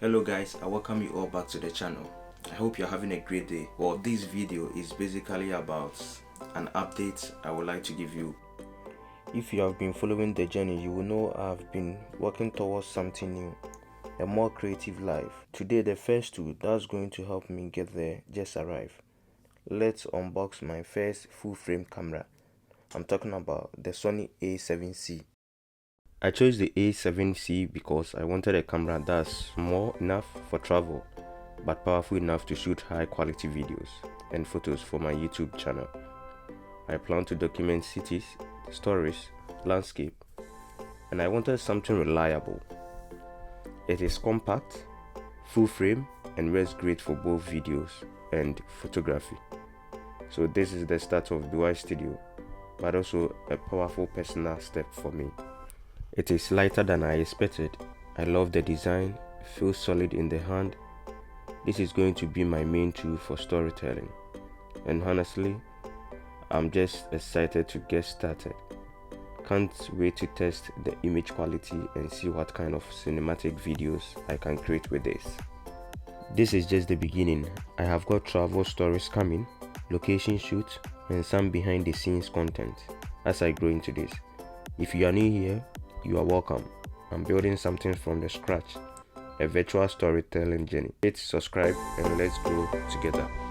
Hello guys, I welcome you all back to the channel. I hope you're having a great day. Well, this video is basically about an update I would like to give you. If you have been following the journey, you will know I've been working towards something new, a more creative life. Today the first tool that's going to help me get there just arrived. Let's unbox my first full frame camera. I'm talking about the Sony A7C. I chose the A7C because I wanted a camera that's small enough for travel but powerful enough to shoot high quality videos and photos for my YouTube channel. I plan to document cities, stories, landscape, and I wanted something reliable. It is compact, full frame, and works great for both videos and photography. So this is the start of Bewise Studio, but also a powerful personal step for me. It is lighter than I expected. I love the design, feels solid in the hand. This is going to be my main tool for storytelling. And honestly, I'm just excited to get started. Can't wait to test the image quality and see what kind of cinematic videos I can create with this. This is just the beginning. I have got travel stories coming, location shoots, and some behind the scenes content as I grow into this. If you are new here, you are welcome. I'm building something from the scratch, a virtual storytelling journey. Hit subscribe and let's grow together.